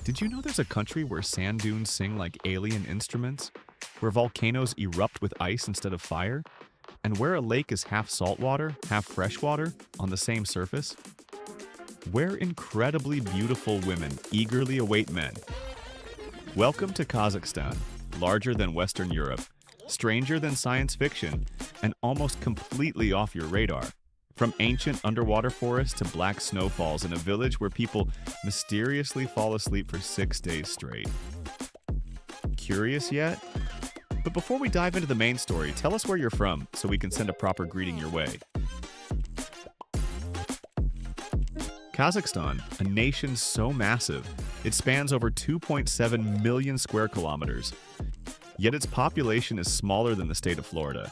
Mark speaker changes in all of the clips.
Speaker 1: Did you know there's a country where sand dunes sing like alien instruments? Where volcanoes erupt with ice instead of fire? And where a lake is half saltwater, half freshwater on the same surface? Where incredibly beautiful women eagerly await men. Welcome to Kazakhstan, larger than Western Europe, stranger than science fiction, and almost completely off your radar. From ancient underwater forests to black snowfalls in a village where people mysteriously fall asleep for 6 days straight. Curious yet? But before we dive into the main story, tell us where you're from so we can send a proper greeting your way. Kazakhstan, a nation so massive, it spans over 2.7 million square kilometers. Yet its population is smaller than the state of Florida.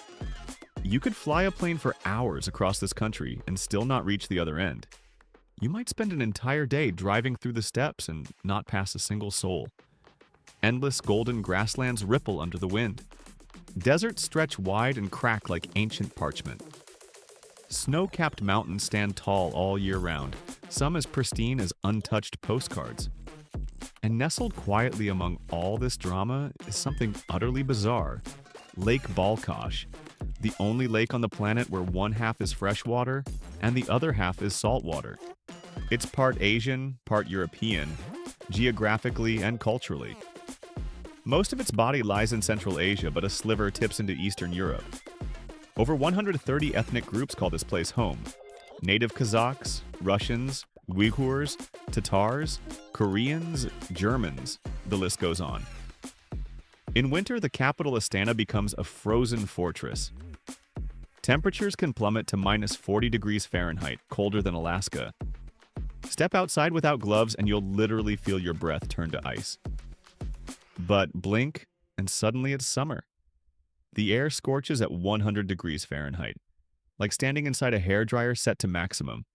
Speaker 1: You could fly a plane for hours across this country and still not reach the other end. You might spend an entire day driving through the steppes and not pass a single soul. Endless golden grasslands ripple under the wind. Deserts stretch wide and crack like ancient parchment. Snow-capped mountains stand tall all year round, some as pristine as untouched postcards. And nestled quietly among all this drama is something utterly bizarre. Lake Balkhash, the only lake on the planet where one half is freshwater and the other half is saltwater. It's part Asian, part European, geographically and culturally. Most of its body lies in Central Asia, but a sliver tips into Eastern Europe. Over 130 ethnic groups call this place home. Native Kazakhs, Russians, Uyghurs, Tatars, Koreans, Germans, the list goes on. In winter, the capital Astana becomes a frozen fortress. Temperatures can plummet to minus 40 degrees Fahrenheit, colder than Alaska. Step outside without gloves and you'll literally feel your breath turn to ice. But blink, and suddenly it's summer. The air scorches at 100 degrees Fahrenheit, like standing inside a hairdryer set to maximum.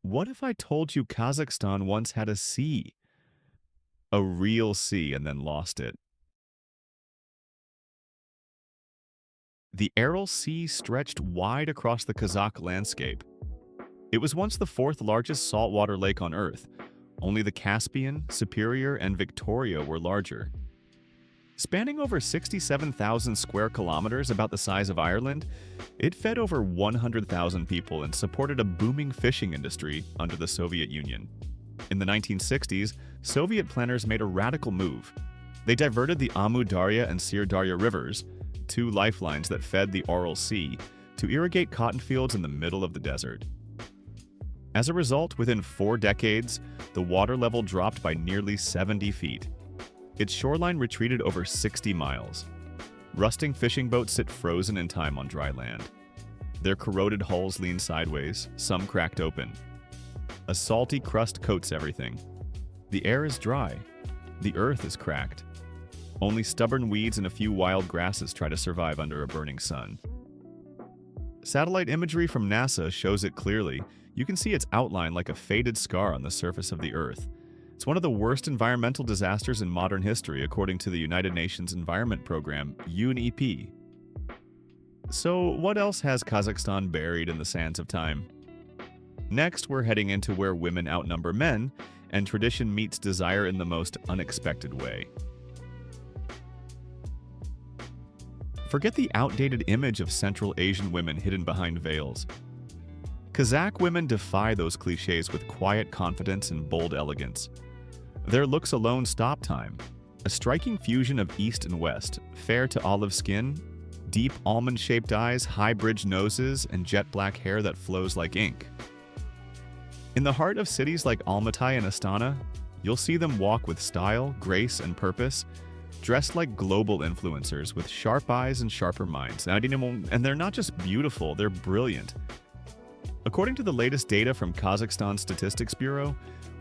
Speaker 1: What if I told you Kazakhstan once had a sea? A real sea, and then lost it. The Aral Sea stretched wide across the Kazakh landscape. It was once the fourth largest saltwater lake on Earth. Only the Caspian, Superior, and Victoria were larger. Spanning over 67,000 square kilometers, about the size of Ireland, it fed over 100,000 people and supported a booming fishing industry under the Soviet Union. In the 1960s, Soviet planners made a radical move. They diverted the Amu Darya and Sir Darya rivers, two lifelines that fed the Aral Sea, to irrigate cotton fields in the middle of the desert. As a result, within 4 decades, the water level dropped by nearly 70 feet. Its shoreline retreated over 60 miles. Rusting fishing boats sit frozen in time on dry land. Their corroded hulls lean sideways, some cracked open. A salty crust coats everything. The air is dry. The earth is cracked. Only stubborn weeds and a few wild grasses try to survive under a burning sun. Satellite imagery from NASA shows it clearly. You can see its outline like a faded scar on the surface of the Earth. It's one of the worst environmental disasters in modern history, according to the United Nations Environment Program, UNEP. So, what else has Kazakhstan buried in the sands of time? Next, we're heading into where women outnumber men, and tradition meets desire in the most unexpected way. Forget the outdated image of Central Asian women hidden behind veils. Kazakh women defy those cliches with quiet confidence and bold elegance. Their looks alone stop time. A striking fusion of East and West, fair to olive skin, deep almond-shaped eyes, high-bridged noses, and jet-black hair that flows like ink. In the heart of cities like Almaty and Astana, you'll see them walk with style, grace, and purpose, dressed like global influencers with sharp eyes and sharper minds. And they're not just beautiful, they're brilliant. According to the latest data from Kazakhstan Statistics Bureau,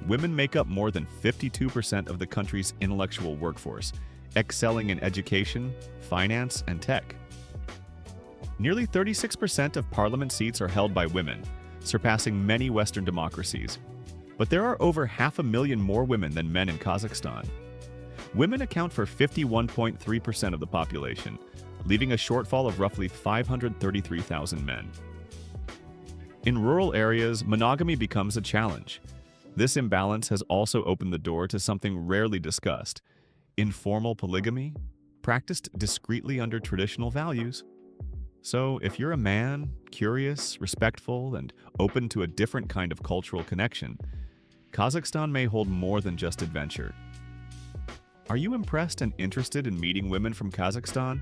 Speaker 1: women make up more than 52% of the country's intellectual workforce, excelling in education, finance, and tech. Nearly 36% of parliament seats are held by women, surpassing many Western democracies. But there are over 500,000 more women than men in Kazakhstan. Women account for 51.3% of the population, leaving a shortfall of roughly 533,000 men. In rural areas, monogamy becomes a challenge. This imbalance has also opened the door to something rarely discussed: informal polygamy, practiced discreetly under traditional values. So, if you're a man, curious, respectful, and open to a different kind of cultural connection, Kazakhstan may hold more than just adventure. Are you impressed and interested in meeting women from Kazakhstan?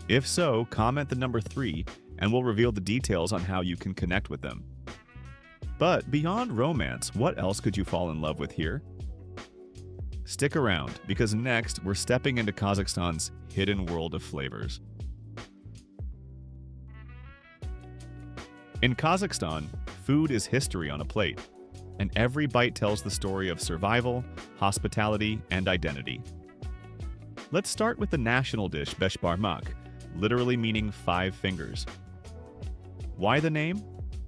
Speaker 1: If so, comment the number 3 and we'll reveal the details on how you can connect with them. But beyond romance, what else could you fall in love with here? Stick around, because next we're stepping into Kazakhstan's hidden world of flavors. In Kazakhstan, food is history on a plate, and every bite tells the story of survival, hospitality, and identity. Let's start with the national dish beshbarmak, literally meaning 5 fingers. Why the name?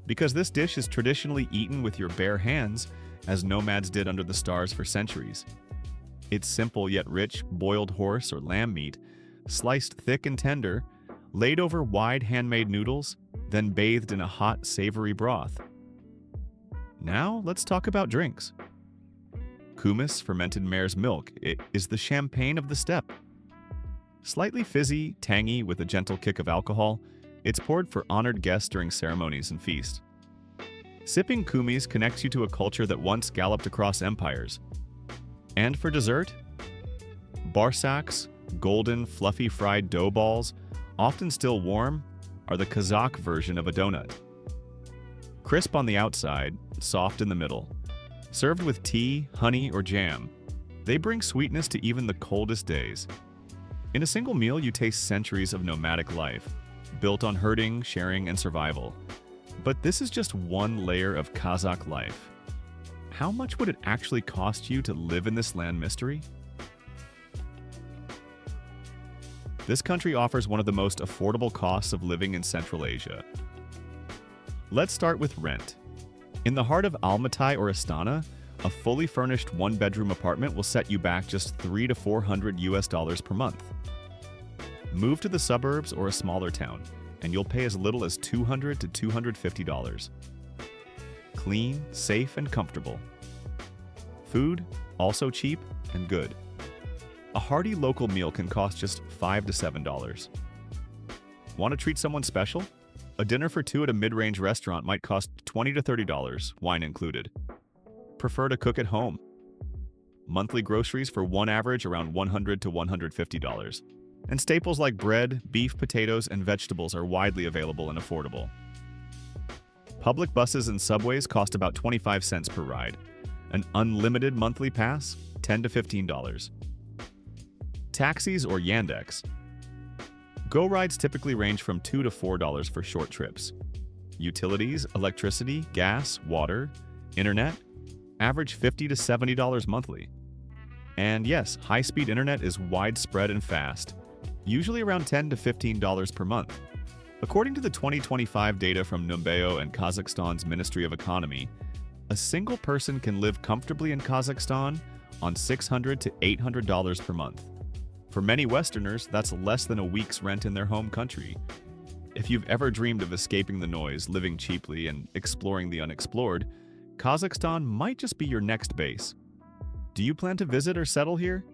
Speaker 1: Because this dish is traditionally eaten with your bare hands, as nomads did under the stars for centuries. It's simple yet rich, boiled horse or lamb meat, sliced thick and tender, laid over wide handmade noodles, then bathed in a hot, savory broth. Now, let's talk about drinks. Kumis, fermented mare's milk, it is the champagne of the steppe. Slightly fizzy, tangy, with a gentle kick of alcohol, it's poured for honored guests during ceremonies and feasts. Sipping kumis connects you to a culture that once galloped across empires. And for dessert, barsaks, golden, fluffy fried dough balls, often still warm, are the Kazakh version of a donut. Crisp on the outside, soft in the middle. Served with tea, honey, or jam, they bring sweetness to even the coldest days. In a single meal, you taste centuries of nomadic life, built on herding, sharing, and survival. But this is just one layer of Kazakh life. How much would it actually cost you to live in this land mystery? This country offers one of the most affordable costs of living in Central Asia. Let's start with rent. In the heart of Almaty or Astana, a fully furnished one-bedroom apartment will set you back just $300 to $400 per month. Move to the suburbs or a smaller town, and you'll pay as little as $200 to $250. Clean, safe, and comfortable. Food, also cheap and good. A hearty local meal can cost just $5 to $7. Want to treat someone special? A dinner for 2 at a mid-range restaurant might cost $20 to $30, wine included. Prefer to cook at home? Monthly groceries for one average around $100 to $150. And staples like bread, beef, potatoes, and vegetables are widely available and affordable. Public buses and subways cost about 25 cents per ride. An unlimited monthly pass, $10 to $15. Taxis or Yandex. Go rides typically range from $2 to $4 for short trips. Utilities, electricity, gas, water, internet, average $50 to $70 monthly. And yes, high-speed internet is widespread and fast, usually around $10 to $15 per month. According to the 2025 data from Numbeo and Kazakhstan's Ministry of Economy, a single person can live comfortably in Kazakhstan on $600 to $800 per month. For many Westerners, that's less than a week's rent in their home country. If you've ever dreamed of escaping the noise, living cheaply, and exploring the unexplored, Kazakhstan might just be your next base. Do you plan to visit or settle here?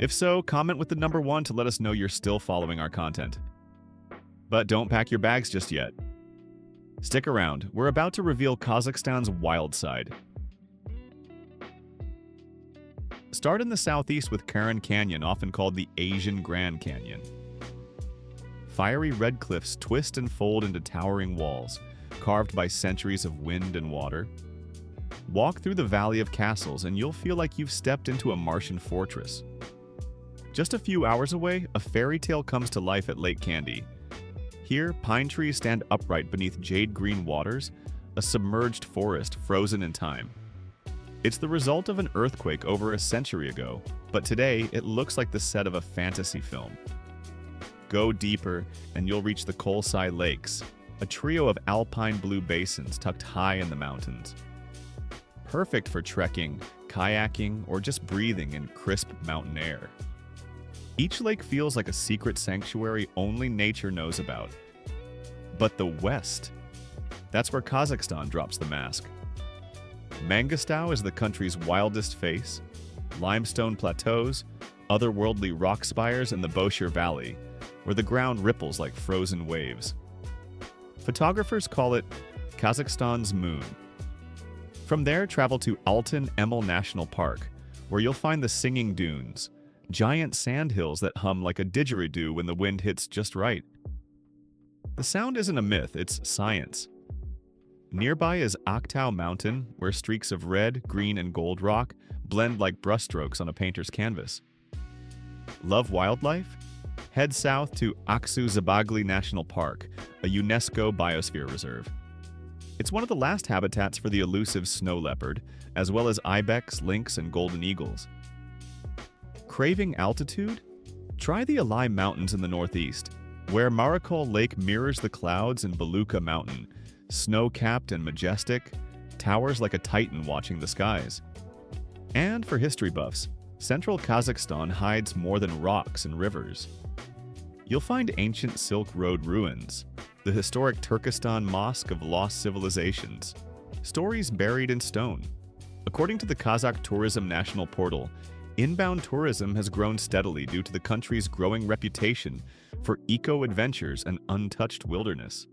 Speaker 1: If so, comment with the number 1 to let us know you're still following our content. But don't pack your bags just yet. Stick around, we're about to reveal Kazakhstan's wild side. Start in the southeast with Karen Canyon, often called the Asian Grand Canyon. Fiery red cliffs twist and fold into towering walls, carved by centuries of wind and water. Walk through the Valley of Castles and you'll feel like you've stepped into a Martian fortress. Just a few hours away, a fairy tale comes to life at Lake Candy. Here, pine trees stand upright beneath jade-green waters, a submerged forest frozen in time. It's the result of an earthquake over a century ago, but today it looks like the set of a fantasy film. Go deeper and you'll reach the Kolsai Lakes, a trio of alpine blue basins tucked high in the mountains. Perfect for trekking, kayaking, or just breathing in crisp mountain air. Each lake feels like a secret sanctuary only nature knows about. But the West, that's where Kazakhstan drops the mask. Mangostau is the country's wildest face, limestone plateaus, otherworldly rock spires in the Boshir Valley, where the ground ripples like frozen waves. Photographers call it Kazakhstan's moon. From there, travel to Altan Emel National Park, where you'll find the singing dunes, giant sand hills that hum like a didgeridoo when the wind hits just right. The sound isn't a myth, it's science. Nearby is Aktau Mountain, where streaks of red, green, and gold rock blend like brushstrokes on a painter's canvas. Love wildlife? Head south to Aksu-Zabagli National Park, a UNESCO biosphere reserve. It's one of the last habitats for the elusive snow leopard, as well as ibex, lynx, and golden eagles. Craving altitude? Try the Alai Mountains in the northeast, where Marakol Lake mirrors the clouds in Beluka Mountain, snow-capped and majestic, towers like a titan watching the skies. And for history buffs, central Kazakhstan hides more than rocks and rivers. You'll find ancient Silk Road ruins, the historic Turkestan Mosque of Lost Civilizations, stories buried in stone. According to the Kazakh Tourism National Portal, inbound tourism has grown steadily due to the country's growing reputation for eco-adventures and untouched wilderness.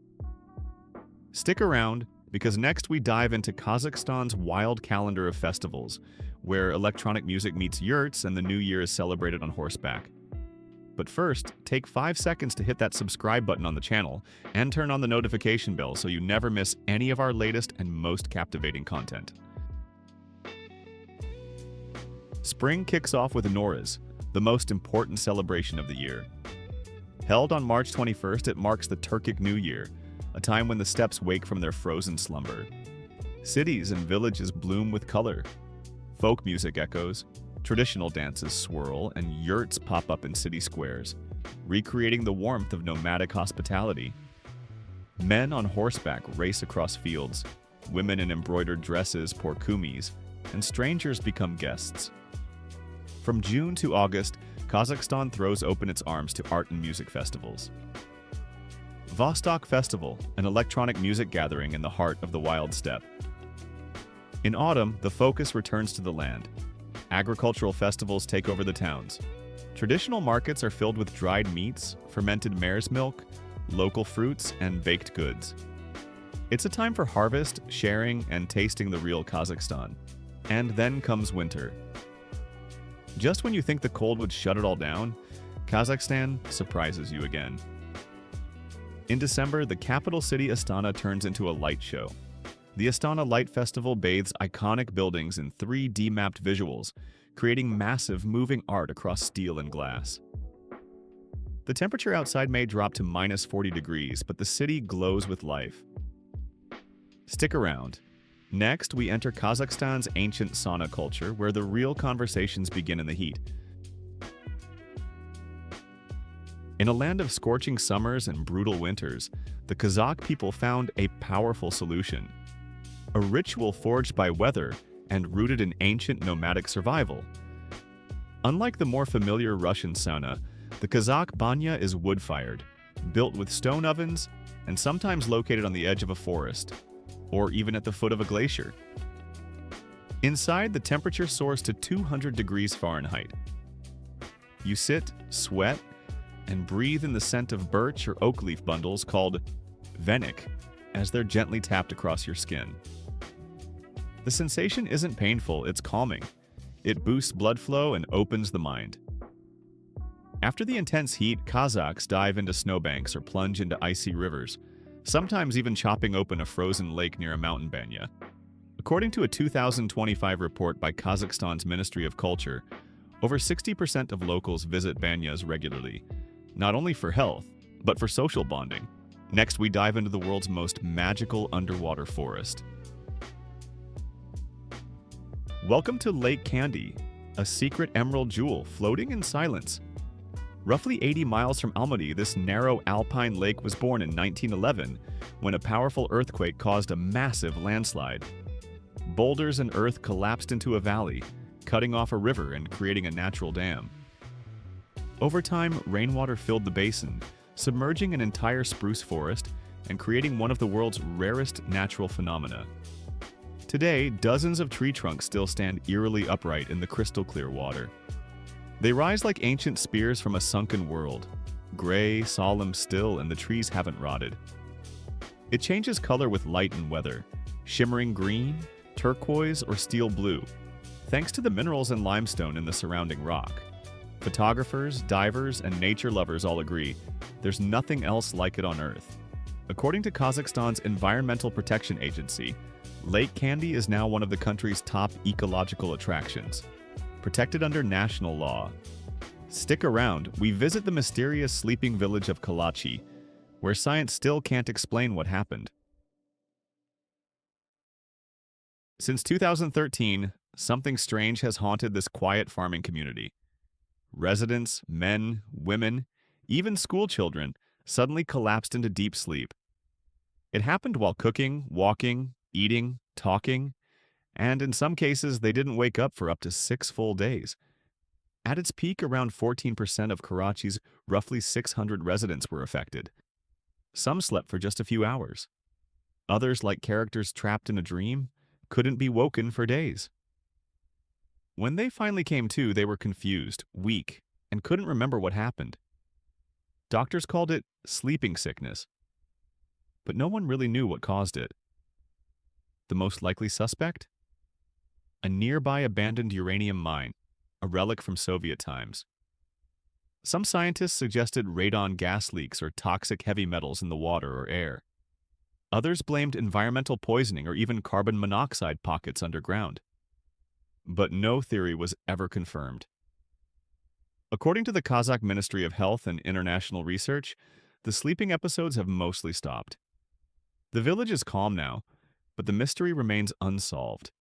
Speaker 1: Stick around, because next we dive into Kazakhstan's wild calendar of festivals, where electronic music meets yurts and the new year is celebrated on horseback. But first, take 5 seconds to hit that subscribe button on the channel and turn on the notification bell so you never miss any of our latest and most captivating content. Spring kicks off with Nowruz, the most important celebration of the year. Held on March 21st, it marks the Turkic New Year, a time when the steppes wake from their frozen slumber. Cities and villages bloom with color. Folk music echoes, traditional dances swirl, and yurts pop up in city squares, recreating the warmth of nomadic hospitality. Men on horseback race across fields, women in embroidered dresses pour kumis, and strangers become guests. From June to August, Kazakhstan throws open its arms to art and music festivals. Vostok Festival, an electronic music gathering in the heart of the wild steppe. In autumn, the focus returns to the land. Agricultural festivals take over the towns. Traditional markets are filled with dried meats, fermented mare's milk, local fruits, and baked goods. It's a time for harvest, sharing, and tasting the real Kazakhstan. And then comes winter. Just when you think the cold would shut it all down, Kazakhstan surprises you again. In December, the capital city Astana turns into a light show. The Astana Light Festival bathes iconic buildings in 3D mapped visuals, creating massive moving art across steel and glass. The temperature outside may drop to minus 40 degrees, but the city glows with life. Stick around. Next, we enter Kazakhstan's ancient sauna culture, where the real conversations begin in the heat. In a land of scorching summers and brutal winters, the Kazakh people found a powerful solution. A ritual forged by weather and rooted in ancient nomadic survival. Unlike the more familiar Russian sauna, the Kazakh banya is wood-fired, built with stone ovens, and sometimes located on the edge of a forest, or even at the foot of a glacier. Inside, the temperature soars to 200 degrees Fahrenheit. You sit, sweat, and breathe in the scent of birch or oak leaf bundles called venik as they're gently tapped across your skin. The sensation isn't painful, it's calming. It boosts blood flow and opens the mind. After the intense heat, Kazakhs dive into snowbanks or plunge into icy rivers, sometimes even chopping open a frozen lake near a mountain banya. According to a 2025 report by Kazakhstan's Ministry of Culture, over 60% of locals visit banyas regularly, not only for health, but for social bonding. Next, we dive into the world's most magical underwater forest. Welcome to Lake Candy, a secret emerald jewel floating in silence. Roughly 80 miles from Almaty, this narrow alpine lake was born in 1911 when a powerful earthquake caused a massive landslide. Boulders and earth collapsed into a valley, cutting off a river and creating a natural dam. Over time, rainwater filled the basin, submerging an entire spruce forest and creating one of the world's rarest natural phenomena. Today, dozens of tree trunks still stand eerily upright in the crystal-clear water. They rise like ancient spears from a sunken world, gray, solemn still, and the trees haven't rotted. It changes color with light and weather, shimmering green, turquoise, or steel blue, thanks to the minerals and limestone in the surrounding rock. Photographers, divers, and nature lovers all agree there's nothing else like it on Earth. According to Kazakhstan's Environmental Protection Agency, Lake Candy is now one of the country's top ecological attractions, protected under national law. Stick around, we visit the mysterious sleeping village of Kalachi, where science still can't explain what happened. Since 2013, something strange has haunted this quiet farming community. Residents, men, women, even school children, suddenly collapsed into deep sleep. It happened while cooking, walking, eating, talking, and in some cases they didn't wake up for up to 6 full days. At its peak, around 14% of Karachi's roughly 600 residents were affected. Some slept for just a few hours. Others, like characters trapped in a dream, couldn't be woken for days. When they finally came to, they were confused, weak, and couldn't remember what happened. Doctors called it sleeping sickness, but no one really knew what caused it. The most likely suspect? A nearby abandoned uranium mine, a relic from Soviet times. Some scientists suggested radon gas leaks or toxic heavy metals in the water or air. Others blamed environmental poisoning or even carbon monoxide pockets underground. But no theory was ever confirmed. According to the Kazakh Ministry of Health and International Research, the sleeping episodes have mostly stopped. The village is calm now, but the mystery remains unsolved.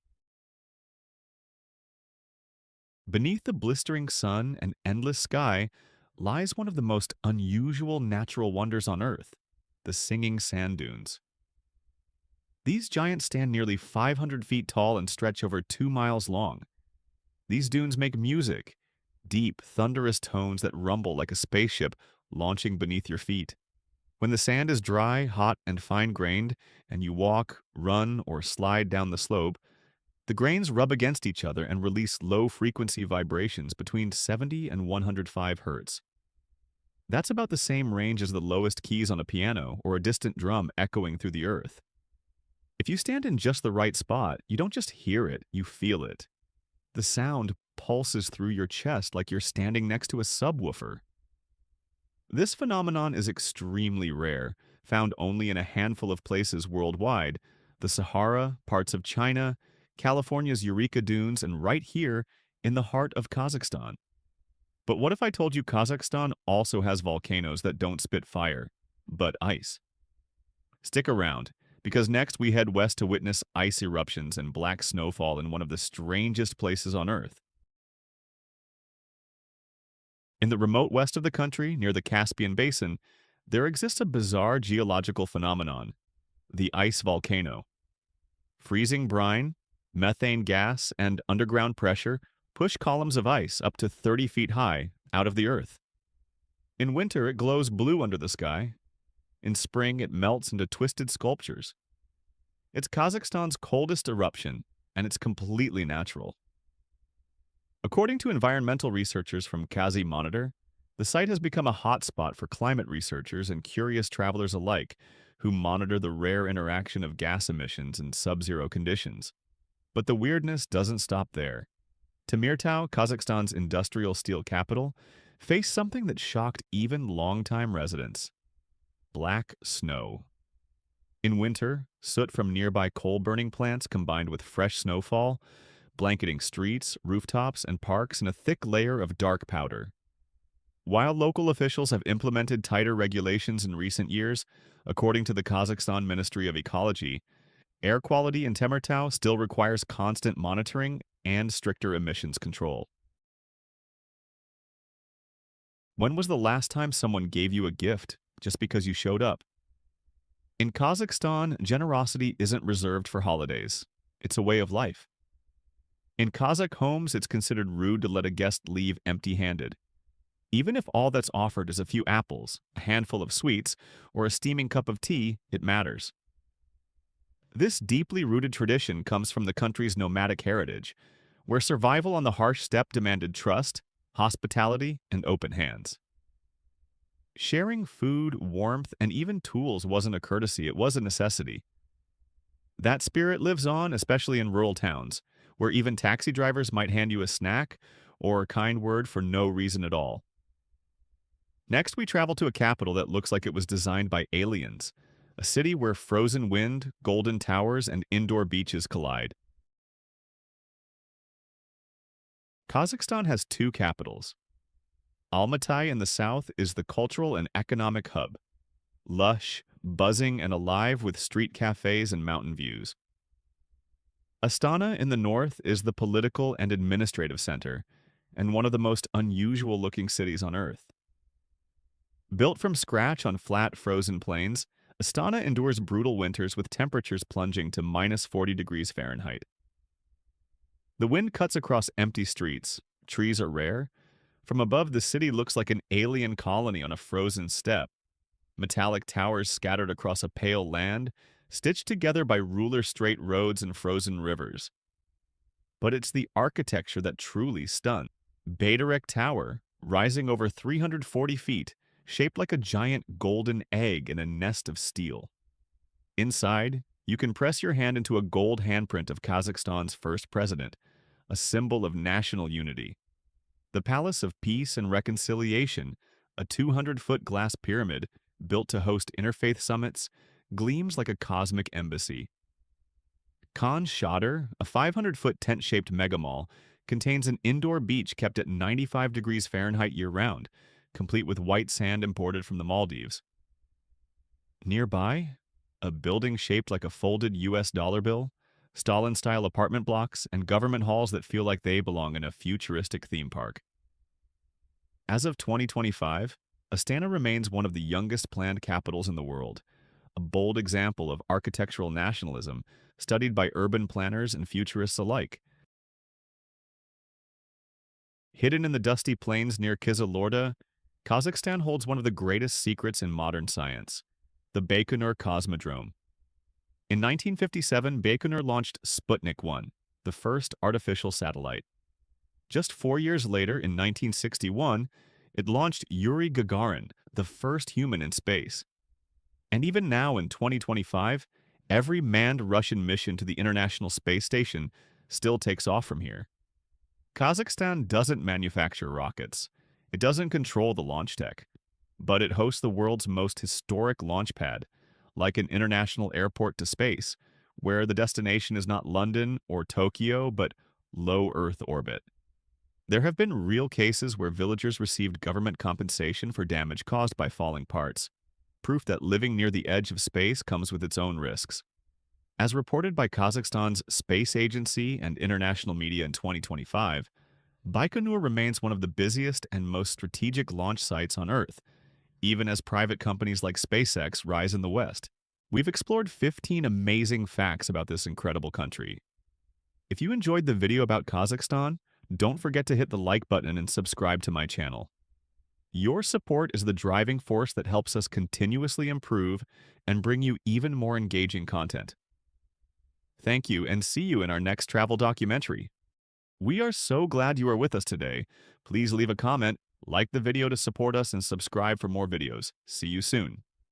Speaker 1: Beneath the blistering sun and endless sky lies one of the most unusual natural wonders on Earth, the singing sand dunes. These giants stand nearly 500 feet tall and stretch over 2 miles long. These dunes make music, deep, thunderous tones that rumble like a spaceship launching beneath your feet. When the sand is dry, hot, and fine-grained, and you walk, run, or slide down the slope, the grains rub against each other and release low-frequency vibrations between 70 and 105 hertz. That's about the same range as the lowest keys on a piano or a distant drum echoing through the earth. If you stand in just the right spot, you don't just hear it, you feel it. The sound pulses through your chest like you're standing next to a subwoofer. This phenomenon is extremely rare, found only in a handful of places worldwide: the Sahara, parts of China, California's Eureka Dunes, and right here in the heart of Kazakhstan. But what if I told you Kazakhstan also has volcanoes that don't spit fire, but ice? Stick around, because next we head west to witness ice eruptions and black snowfall in one of the strangest places on Earth. In the remote west of the country, near the Caspian Basin, there exists a bizarre geological phenomenon: the ice volcano. Freezing brine, methane gas, and underground pressure push columns of ice up to 30 feet high out of the earth. In winter, it glows blue under the sky. In spring, it melts into twisted sculptures. It's Kazakhstan's coldest eruption, and it's completely natural. According to environmental researchers from Kazi Monitor, the site has become a hotspot for climate researchers and curious travelers alike who monitor the rare interaction of gas emissions in sub-zero conditions. But the weirdness doesn't stop there. Temirtau, Kazakhstan's industrial steel capital, faced something that shocked even longtime residents: black snow. In winter, soot from nearby coal-burning plants combined with fresh snowfall, blanketing streets, rooftops, and parks in a thick layer of dark powder. While local officials have implemented tighter regulations in recent years, according to the Kazakhstan Ministry of Ecology, air quality in Temirtau still requires constant monitoring and stricter emissions control. When was the last time someone gave you a gift just because you showed up? In Kazakhstan, generosity isn't reserved for holidays. It's a way of life. In Kazakh homes, it's considered rude to let a guest leave empty-handed. Even if all that's offered is a few apples, a handful of sweets, or a steaming cup of tea, it matters. This deeply rooted tradition comes from the country's nomadic heritage, where survival on the harsh steppe demanded trust, hospitality, and open hands. Sharing food, warmth, and even tools wasn't a courtesy, it was a necessity. That spirit lives on, especially in rural towns, where even taxi drivers might hand you a snack or a kind word for no reason at all. Next, we travel to a capital that looks like it was designed by aliens, a city where frozen wind, golden towers, and indoor beaches collide. Kazakhstan has two capitals. Almaty in the south is the cultural and economic hub, lush, buzzing, and alive with street cafes and mountain views. Astana in the north is the political and administrative center, and one of the most unusual-looking cities on Earth. Built from scratch on flat, frozen plains, Astana endures brutal winters with temperatures plunging to -40 degrees Fahrenheit. The wind cuts across empty streets, trees are rare. From above, the city looks like an alien colony on a frozen steppe. Metallic towers scattered across a pale land, stitched together by ruler-straight roads and frozen rivers. But it's the architecture that truly stuns. Bayderek Tower, rising over 340 feet, shaped like a giant golden egg in a nest of steel. Inside, you can press your hand into a gold handprint of Kazakhstan's first president, a symbol of national unity. The Palace of Peace and Reconciliation, a 200-foot glass pyramid built to host interfaith summits, gleams like a cosmic embassy. Khan Shadr, a 500-foot tent-shaped megamall, contains an indoor beach kept at 95 degrees Fahrenheit year-round, complete with white sand imported from the Maldives. Nearby, a building shaped like a folded US dollar bill, Stalin-style apartment blocks, and government halls that feel like they belong in a futuristic theme park. As of 2025, Astana remains one of the youngest planned capitals in the world, a bold example of architectural nationalism studied by urban planners and futurists alike. Hidden in the dusty plains near Kyzylorda, Kazakhstan holds one of the greatest secrets in modern science, the Baikonur Cosmodrome. In 1957, Baikonur launched Sputnik 1, the first artificial satellite. Just 4 years later, in 1961, it launched Yuri Gagarin, the first human in space. And even now, in 2025, every manned Russian mission to the International Space Station still takes off from here. Kazakhstan doesn't manufacture rockets. It doesn't control the launch tech. But it hosts the world's most historic launch pad, like an international airport to space, where the destination is not London or Tokyo, but low Earth orbit. There have been real cases where villagers received government compensation for damage caused by falling parts, proof that living near the edge of space comes with its own risks. As reported by Kazakhstan's space agency and international media in 2025, Baikonur remains one of the busiest and most strategic launch sites on Earth, even as private companies like SpaceX rise in the West. We've explored 15 amazing facts about this incredible country. If you enjoyed the video about Kazakhstan, don't forget to hit the like button and subscribe to my channel. Your support is the driving force that helps us continuously improve and bring you even more engaging content. Thank you, and see you in our next travel documentary. We are so glad you are with us today. Please leave a comment, like the video to support us, and subscribe for more videos. See you soon.